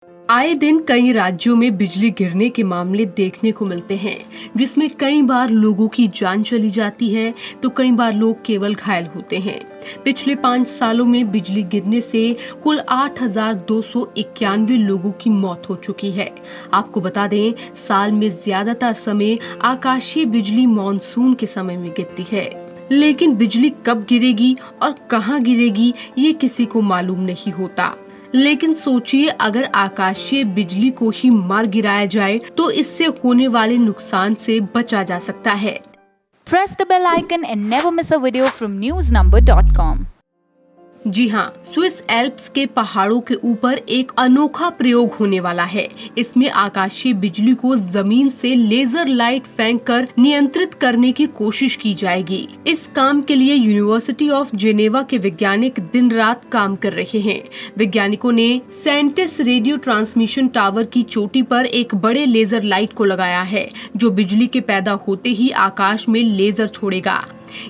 आए दिन कई राज्यों में बिजली गिरने के मामले देखने को मिलते हैं, जिसमें कई बार लोगों की जान चली जाती है तो कई बार लोग केवल घायल होते हैं। पिछले 5 सालों में बिजली गिरने से कुल 8,291 लोगों की मौत हो चुकी है। आपको बता दें, साल में ज्यादातर समय आकाशीय बिजली मॉनसून के समय में गिरती है, लेकिन बिजली कब गिरेगी और कहां गिरेगी ये किसी को मालूम नहीं होता। लेकिन सोचिए, अगर आकाशीय बिजली को ही मार गिराया जाए तो इससे होने वाले नुकसान से बचा जा सकता है। Press the bell icon and never miss a video from newsnumber.com. जी हाँ, स्विस एल्प्स के पहाड़ों के ऊपर एक अनोखा प्रयोग होने वाला है। इसमें आकाशीय बिजली को जमीन से लेजर लाइट फेंक कर नियंत्रित करने की कोशिश की जाएगी। इस काम के लिए यूनिवर्सिटी ऑफ जेनेवा के वैज्ञानिक दिन रात काम कर रहे हैं। वैज्ञानिकों ने सेंटिस रेडियो ट्रांसमिशन टावर की चोटी पर एक बड़े लेजर लाइट को लगाया है, जो बिजली के पैदा होते ही आकाश में लेजर छोड़ेगा।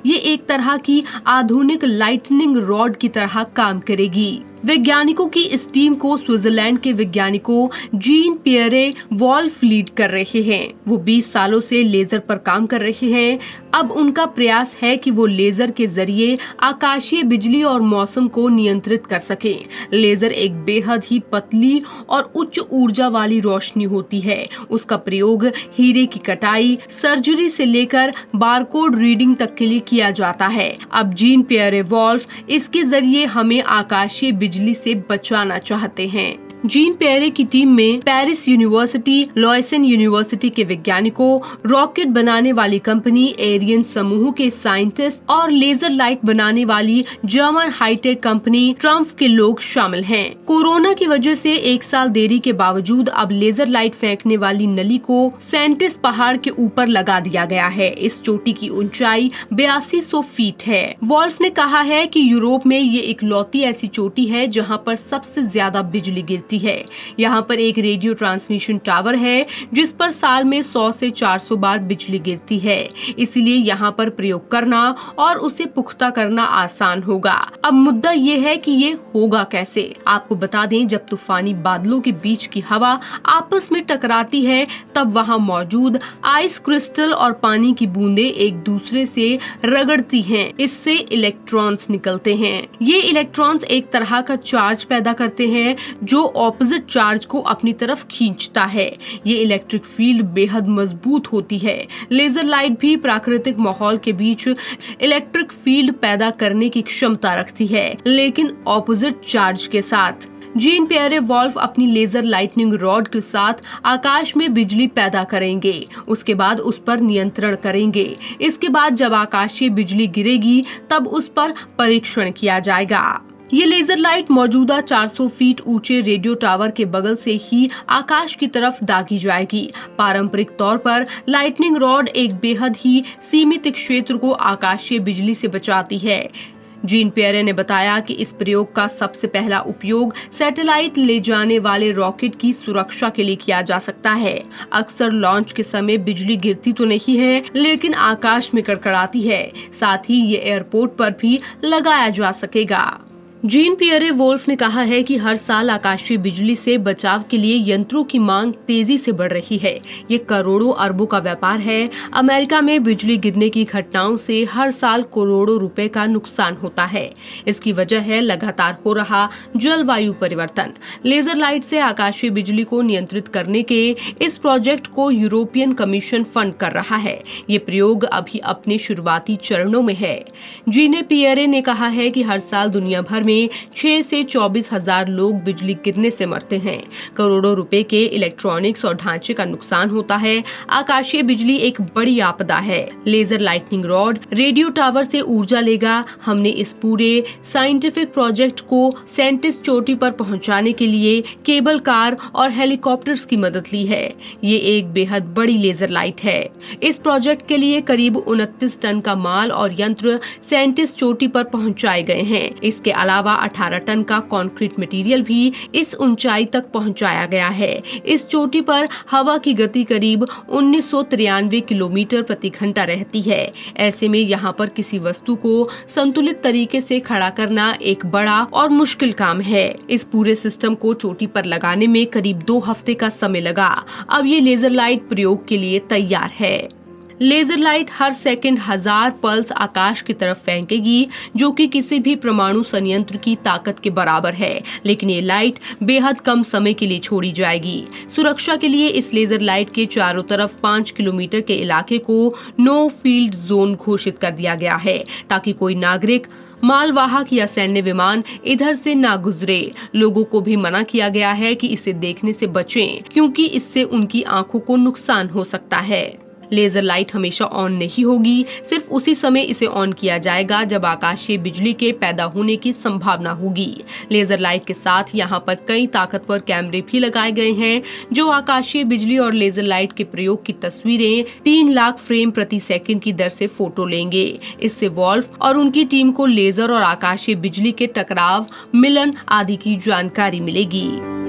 ये एक तरह की आधुनिक लाइटनिंग रॉड की तरह काम करेगी। वैज्ञानिकों की इस टीम को स्विट्जरलैंड के वैज्ञानिकों जीन पियरे वॉल्फ लीड कर रहे हैं। वो 20 सालों से लेजर पर काम कर रहे हैं। अब उनका प्रयास है कि वो लेजर के जरिए आकाशीय बिजली और मौसम को नियंत्रित कर सकें। लेजर एक बेहद ही पतली और उच्च ऊर्जा वाली रोशनी होती है। उसका प्रयोग हीरे की कटाई, सर्जरी से लेकर बारकोड रीडिंग तक के लिए किया जाता है। अब जीन पियरे वॉल्फ इसके जरिए हमें आकाशीय बिजली से बचाना चाहते हैं। जीन पियरे की टीम में पेरिस यूनिवर्सिटी, लॉयसन यूनिवर्सिटी के वैज्ञानिकों, रॉकेट बनाने वाली कंपनी एरियन समूह के साइंटिस्ट और लेजर लाइट बनाने वाली जर्मन हाईटेक कंपनी ट्रम्फ के लोग शामिल हैं। कोरोना की वजह से 1 साल देरी के बावजूद अब लेजर लाइट फेंकने वाली नली को सेंटिस पहाड़ के ऊपर लगा दिया गया है। इस चोटी की ऊंचाई 8200 फीट है। वॉल्फ ने कहा है कि यूरोप में ये इकलौती ऐसी चोटी है जहाँ पर सबसे ज्यादा बिजली गिरती है। यहाँ पर एक रेडियो ट्रांसमिशन टावर है जिस पर साल में 100 से 400 बार बिजली गिरती है। इसीलिए यहाँ पर प्रयोग करना और उसे पुख्ता करना आसान होगा। अब मुद्दा ये है कि ये होगा कैसे। आपको बता दें, जब तूफानी बादलों के बीच की हवा आपस में टकराती है तब वहाँ मौजूद आइस क्रिस्टल और पानी की बूंदें एक दूसरे से रगड़ती हैं। इससे इलेक्ट्रॉन्स निकलते हैं। ये इलेक्ट्रॉन्स एक तरह का चार्ज पैदा करते हैं जो ऑपोजिट चार्ज को अपनी तरफ खींचता है। ये इलेक्ट्रिक फील्ड बेहद मजबूत होती है। लेजर लाइट भी प्राकृतिक माहौल के बीच इलेक्ट्रिक फील्ड पैदा करने की क्षमता रखती है, लेकिन ऑपोजिट चार्ज के साथ। जीन पियरे वॉल्फ अपनी लेजर लाइटनिंग रॉड के साथ आकाश में बिजली पैदा करेंगे। उसके बाद उस पर नियंत्रण करेंगे। इसके बाद जब आकाशीय बिजली गिरेगी तब उस पर परीक्षण किया जाएगा। ये लेजर लाइट मौजूदा 400 फीट ऊंचे रेडियो टावर के बगल से ही आकाश की तरफ दागी जाएगी। पारंपरिक तौर पर लाइटनिंग रॉड एक बेहद ही सीमित क्षेत्र को आकाशीय बिजली से बचाती है। जीन पियरे ने बताया कि इस प्रयोग का सबसे पहला उपयोग सैटेलाइट ले जाने वाले रॉकेट की सुरक्षा के लिए किया जा सकता है। अक्सर लॉन्च के समय बिजली गिरती तो नहीं है, लेकिन आकाश में कड़कड़ाती है। साथ ही ये एयरपोर्ट पर भी लगाया जा सकेगा। जीन पियरे वोल्फ ने कहा है कि हर साल आकाशीय बिजली से बचाव के लिए यंत्रों की मांग तेजी से बढ़ रही है। ये करोड़ों अरबों का व्यापार है। अमेरिका में बिजली गिरने की घटनाओं से हर साल करोड़ों रुपए का नुकसान होता है। इसकी वजह है लगातार हो रहा जलवायु परिवर्तन। लेजर लाइट से आकाशीय बिजली को नियंत्रित करने के इस प्रोजेक्ट को यूरोपियन कमीशन फंड कर रहा है। ये प्रयोग अभी अपने शुरुआती चरणों में है। जीन पियरे ने कहा है कि हर साल दुनिया भर में 6 से 24 हजार लोग बिजली गिरने से मरते हैं। करोड़ों रुपए के इलेक्ट्रॉनिक्स और ढांचे का नुकसान होता है। आकाशीय बिजली एक बड़ी आपदा है। Laser lightning rod radio tower से ऊर्जा लेगा। हमने इस पूरे साइंटिफिक प्रोजेक्ट को सेंटिस चोटी पर पहुंचाने के लिए केबल कार और हेलीकॉप्टर्स की मदद ली है। ये एक बेहद बड़ी लेजर लाइट है। इस प्रोजेक्ट के लिए करीब 29 टन का माल और यंत्र सेंटिस चोटी पर पहुंचाए गए हैं। इसके अलावा अलावा 18 टन का कंक्रीट मटेरियल भी इस ऊंचाई तक पहुंचाया गया है। इस चोटी पर हवा की गति करीब 1993 किलोमीटर प्रति घंटा रहती है। ऐसे में यहाँ पर किसी वस्तु को संतुलित तरीके से खड़ा करना एक बड़ा और मुश्किल काम है। इस पूरे सिस्टम को चोटी पर लगाने में करीब 2 हफ्ते का समय लगा। अब ये लेजर लाइट प्रयोग के लिए तैयार है। लेजर लाइट हर सेकंड 1000 पल्स आकाश की तरफ फेंकेगी, जो कि किसी भी परमाणु संयंत्र की ताकत के बराबर है। लेकिन ये लाइट बेहद कम समय के लिए छोड़ी जाएगी। सुरक्षा के लिए इस लेजर लाइट के चारों तरफ 5 किलोमीटर के इलाके को नो फील्ड जोन घोषित कर दिया गया है, ताकि कोई नागरिक, मालवाहक या सैन्य विमान इधर से ना गुजरे। लोगों को भी मना किया गया है कि इसे देखने से बचें, क्योंकि इससे उनकी आंखों को नुकसान हो सकता है। लेजर लाइट हमेशा ऑन नहीं होगी, सिर्फ उसी समय इसे ऑन किया जाएगा जब आकाशीय बिजली के पैदा होने की संभावना होगी। लेजर लाइट के साथ यहाँ पर कई ताकतवर कैमरे भी लगाए गए हैं, जो आकाशीय बिजली और लेजर लाइट के प्रयोग की तस्वीरें 3 लाख फ्रेम प्रति सेकंड की दर से फोटो लेंगे। इससे वॉल्फ और उनकी टीम को लेजर और आकाशीय बिजली के टकराव, मिलन आदि की जानकारी मिलेगी।